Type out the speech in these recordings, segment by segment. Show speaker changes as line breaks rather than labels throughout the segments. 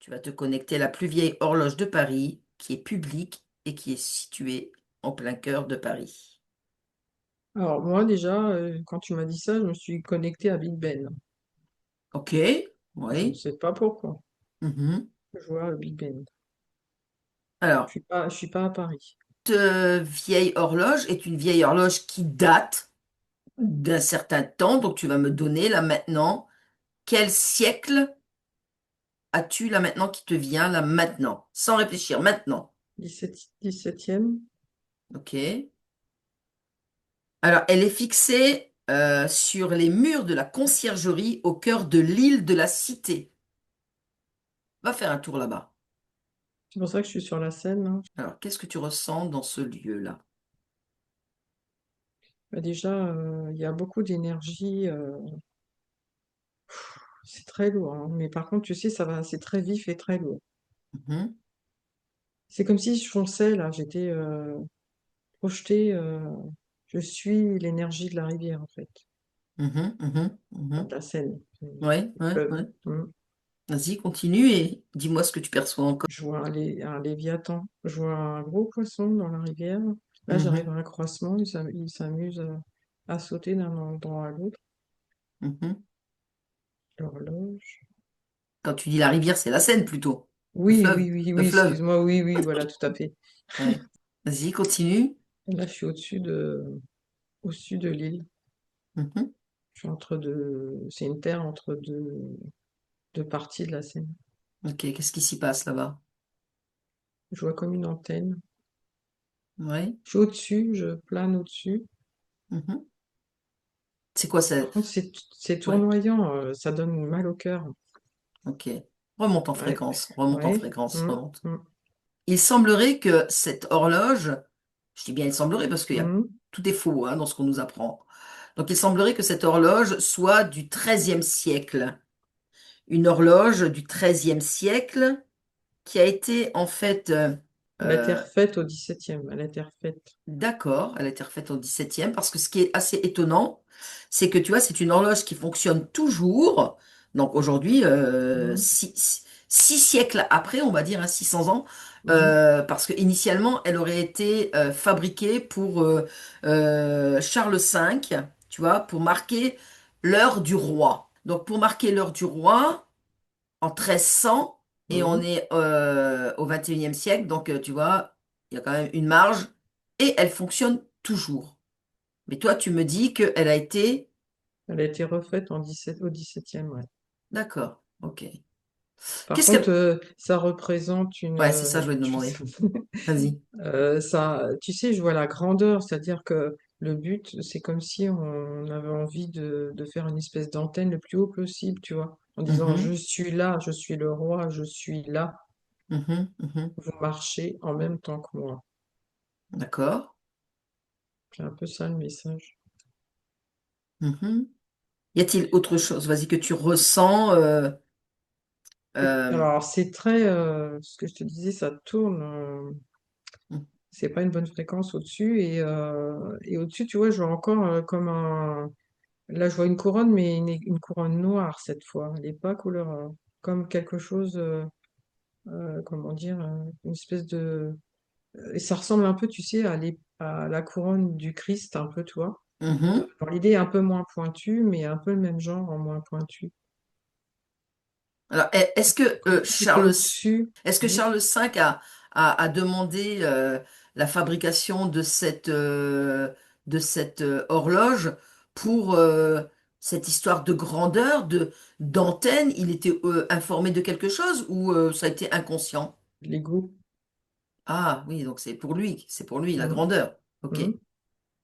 Tu vas te connecter à la plus vieille horloge de Paris, qui est publique et qui est située en plein cœur de Paris.
Alors moi déjà, quand tu m'as dit ça, je me suis connectée à Big Ben.
Ok,
Je ne
oui.
sais pas pourquoi.
Mhm.
Je vois Big Ben.
Alors,
Je suis pas à Paris.
cette vieille horloge est une vieille horloge qui date d'un certain temps, donc tu vas me donner là maintenant, quel siècle as-tu là maintenant qui te vient là maintenant, sans réfléchir, maintenant.
17e.
Ok. Alors, elle est fixée sur les murs de la conciergerie au cœur de l'île de la Cité. Va faire un tour là-bas.
C'est pour ça que je suis sur la scène, hein.
Alors, qu'est-ce que tu ressens dans ce lieu-là?
Bah, déjà, il y a beaucoup d'énergie. C'est très lourd, hein. Mais par contre, tu sais, ça va, c'est très vif et très lourd.
Mhm,
C'est comme si je fonçais là. J'étais projetée. Je suis l'énergie de la rivière en fait,
mhm, mhm,
enfin, de
mhm.
la Seine,
Ouais,
du
ouais,
fleuve.
ouais.
Mm.
Vas-y, continue et dis-moi ce que tu perçois encore.
Je vois un léviathan. Je vois un gros poisson dans la rivière. Là, j'arrive
Mhm,
à un croisement. Il s'amuse à sauter d'un endroit à l'autre.
mhm.
L'horloge.
Quand tu dis la rivière, c'est la Seine plutôt. Le
Oui,
fleuve.
oui, oui,
Le
oui,
fleuve.
excuse-moi. Oui, oui, voilà, tout à fait.
Ouais. Vas-y, continue.
Là, je suis au-dessus de l'île.
Mhm.
Je suis entre deux. C'est une terre entre deux parties de la Seine.
Ok, qu'est-ce qui s'y passe là-bas?
Je vois comme une antenne.
Ouais.
Je suis au-dessus, je plane au-dessus.
Mhm. C'est quoi ça?
Par contre, c'est
Ouais.
tournoyant, ça donne mal au cœur.
Ok. Remonte en
Ouais,
fréquence, remonte en
ouais.
fréquence,
Mm,
remonte.
mm,
Il semblerait que cette horloge, je dis bien il semblerait parce
mm.
tout est faux hein, dans ce qu'on nous apprend. Donc il semblerait que cette horloge soit du XIIIe siècle. Une horloge du XIIIe siècle qui a été en fait,
Elle a été
euh,
refaite au 17e. Elle a été refaite.
d'accord, elle a été refaite au XVIIe parce que ce qui est assez étonnant, c'est que tu vois, c'est une horloge qui fonctionne toujours. Donc aujourd'hui,
Mm,
six siècles après, on va dire, hein, 600 ans,
mm.
parce que initialement, elle aurait été fabriquée pour Charles V, tu vois, pour marquer l'heure du roi. Donc pour marquer l'heure du roi, en 1300 et on
Mhm.
est au 21e siècle, donc tu vois, il y a quand même une marge et elle fonctionne toujours. Mais toi, tu me dis qu'elle a été...
Elle a été refaite au 17e, ouais.
D'accord, ok.
Par
Qu'est-ce
contre,
que...
ça représente
Ouais, c'est ça, je voulais te
tu
demander.
sais,
Vas-y.
tu sais, je vois la grandeur, c'est-à-dire que le but, c'est comme si on avait envie de faire une espèce d'antenne le plus haut possible, tu vois, en disant, je
Mhm,
suis là, je suis le roi, je suis là,
mhm, mhm.
vous marchez en même temps que moi.
D'accord.
C'est un peu ça le message.
Mhm. Y a-t-il autre chose, vas-y, que tu ressens euh,
Alors, c'est très, ce que je te disais, ça tourne, c'est pas une bonne fréquence au-dessus, et au-dessus, tu vois, je vois encore comme un, là, je vois une couronne, mais une couronne noire cette fois, elle n'est pas couleur, comme quelque chose, comment dire, une espèce de, et ça ressemble un peu, tu sais, à la couronne du Christ, un peu, toi.
mhm.
Alors, l'idée est un peu moins pointue, mais un peu le même genre en moins pointu.
Alors, est-ce que
Comme si c'était au-dessus. Oui.
Charles V a demandé la fabrication de cette horloge pour cette histoire de grandeur, d'antenne? Il était informé de quelque chose ou ça a été inconscient?
Lego.
Ah oui, donc c'est pour lui la
Mm,
grandeur. Ok.
mm.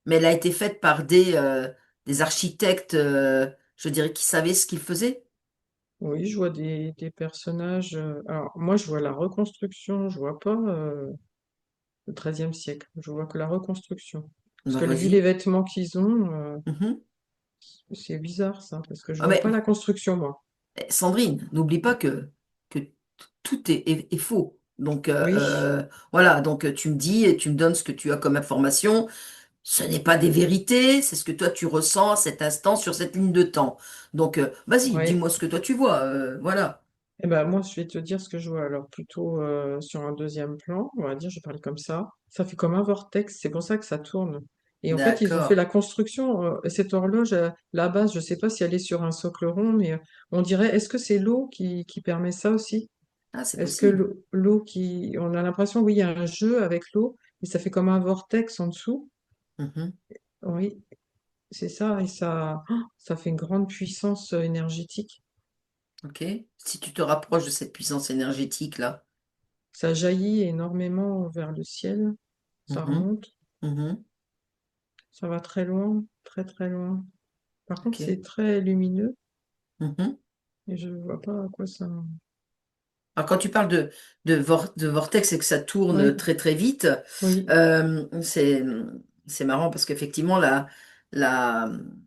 Mais elle a été faite par des architectes, je dirais, qui savaient ce qu'ils faisaient.
Oui, je vois des personnages. Alors, moi, je vois la reconstruction, je vois pas le XIIIe siècle. Je vois que la reconstruction. Parce
Bah
que vu les
vas-y.
vêtements qu'ils ont,
Mhm.
c'est bizarre ça, parce que je
Ah
vois
mais
pas la construction, moi.
Sandrine, n'oublie pas que tout est faux. Donc
Oui,
voilà, donc tu me dis et tu me donnes ce que tu as comme information. Ce n'est pas des vérités, c'est ce que toi tu ressens à cet instant sur cette ligne de temps. Donc vas-y,
ouais.
dis-moi ce que toi tu vois. Voilà.
Eh ben, moi, je vais te dire ce que je vois. Alors, plutôt sur un deuxième plan, on va dire, je vais parler comme ça. Ça fait comme un vortex, c'est pour ça que ça tourne. Et en fait, ils ont fait
D'accord.
la construction, cette horloge, la base, je ne sais pas si elle est sur un socle rond, mais on dirait, est-ce que c'est l'eau qui permet ça aussi?
Ah, c'est
Est-ce que
possible.
l'eau qui... On a l'impression, oui, il y a un jeu avec l'eau, mais ça fait comme un vortex en dessous.
Mhm.
Oui, c'est ça, et ça fait une grande puissance énergétique.
Ok. Si tu te rapproches de cette puissance énergétique-là.
Ça jaillit énormément vers le ciel, ça
Mhm.
remonte,
Mhm.
ça va très loin, très très loin. Par contre,
Ok.
c'est très lumineux
Mhm.
et je ne vois pas à quoi ça.
Alors, quand tu parles de vortex et que ça tourne
Oui,
très très vite,
oui.
euh, c'est, c'est marrant parce qu'effectivement, la,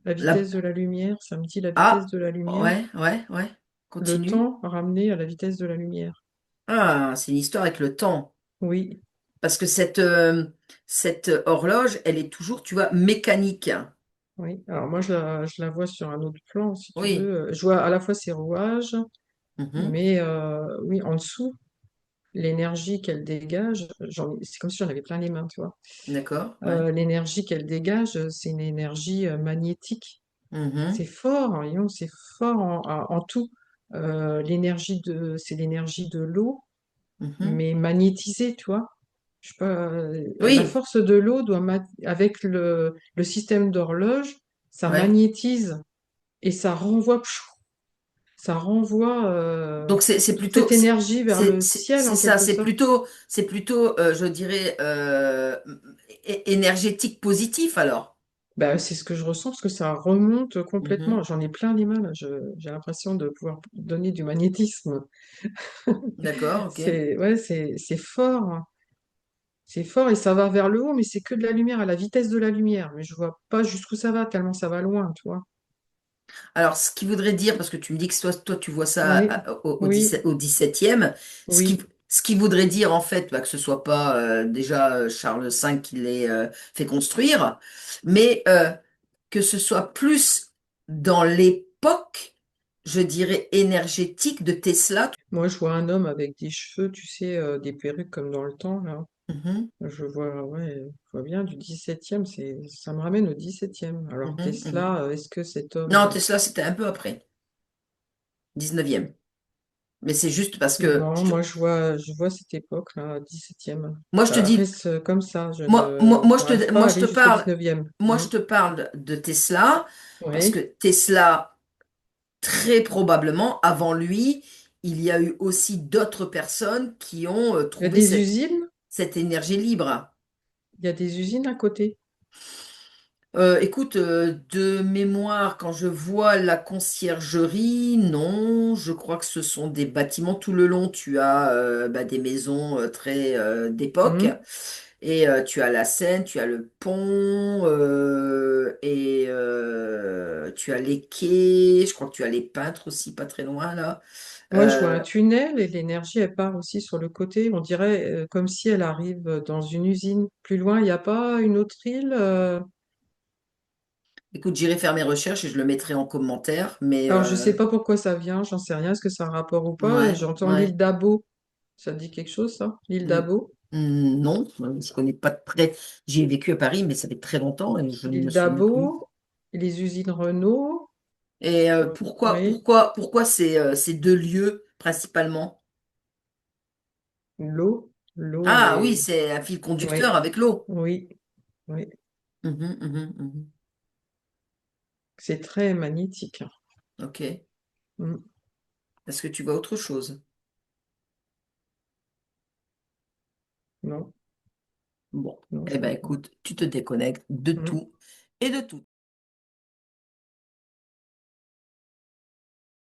La
la...
vitesse de la lumière, ça me dit la vitesse
Ah,
de la lumière.
ouais, ouais, ouais.
Le
Continue.
temps ramené à la vitesse de la lumière.
Ah, c'est une histoire avec le temps.
Oui,
Parce que cette horloge, elle est toujours, tu vois, mécanique.
oui. Alors moi, je la vois sur un autre plan, si tu
Oui.
veux. Je vois à la fois ses rouages,
Mhm.
mais oui, en dessous, l'énergie qu'elle dégage, c'est comme si j'en avais plein les mains, tu vois.
D'accord, ouais.
L'énergie qu'elle dégage, c'est une énergie magnétique. C'est
Mhm.
fort, hein, dis donc, c'est fort en tout. C'est l'énergie de l'eau,
Mhm.
mais magnétisée, tu vois. Je sais pas, la
Oui,
force de l'eau avec le système d'horloge, ça
ouais.
magnétise et ça renvoie
Donc c'est
toute
plutôt
cette énergie vers le ciel
c'est
en
ça,
quelque sorte.
c'est plutôt je dirais énergétique positif alors.
Bah, c'est ce que je ressens parce que ça remonte complètement.
Mhm.
J'en ai plein les mains là. J'ai l'impression de pouvoir donner du magnétisme.
D'accord, ok.
C'est fort, hein. C'est fort et ça va vers le haut, mais c'est que de la lumière, à la vitesse de la lumière. Mais je vois pas jusqu'où ça va, tellement ça va loin, tu vois.
Alors, ce qui voudrait dire, parce que tu me dis que toi tu vois ça
Oui, oui,
au 17e,
oui.
ce qui voudrait dire en fait bah, que ce soit pas déjà Charles V qui l'ait fait construire, mais que ce soit plus dans l'époque, je dirais, énergétique de Tesla.
Moi, je vois un homme avec des cheveux, tu sais, des perruques comme dans le temps, là.
Mhm,
Je vois bien du 17e, ça me ramène au 17e. Alors,
mhm, mhm.
Tesla, est-ce que cet homme.
Non, Tesla, c'était un peu après, 19e. Mais c'est juste parce que
Non, moi, je vois cette époque-là, 17e.
moi, je te
Ça
dis,
reste comme ça, je ne j'arrive pas à aller jusqu'au 19e.
moi, je te parle de Tesla parce que
Oui.
Tesla, très probablement, avant lui, il y a eu aussi d'autres personnes qui ont
Il y a
trouvé
des usines,
cette énergie libre.
il y a des usines à côté.
Écoute, de mémoire, quand je vois la conciergerie, non, je crois que ce sont des bâtiments tout le long. Tu as bah, des maisons très d'époque
Hmm.
et tu as la Seine, tu as le pont et tu as les quais. Je crois que tu as les peintres aussi, pas très loin là.
Moi, je vois un tunnel et l'énergie, elle part aussi sur le côté. On dirait comme si elle arrive dans une usine. Plus loin, il n'y a pas une autre île.
Écoute, j'irai faire mes recherches et je le mettrai en commentaire, mais
Alors, je sais pas pourquoi ça vient, j'en sais rien. Est-ce que ça a un rapport ou pas?
ouais,
J'entends l'île
ouais.
d'Abo. Ça te dit quelque chose, ça? L'île
Mm,
d'Abo?
non, je connais pas de près. J'y ai vécu à Paris, mais ça fait très longtemps et je ne me
L'île
souviens plus.
d'Abo, les usines Renault.
Et
Oui,
pourquoi ces deux lieux principalement?
l'eau,
Ah oui,
les.
c'est un fil conducteur
Oui,
avec l'eau.
oui, oui.
Mhm, mhm, mhm.
C'est très magnétique, hein.
Ok.
Hmm.
Est-ce que tu vois autre chose?
Non,
Bon,
non,
eh
je
ben
vois pas.
écoute, tu te déconnectes de
Hmm.
tout et de tout.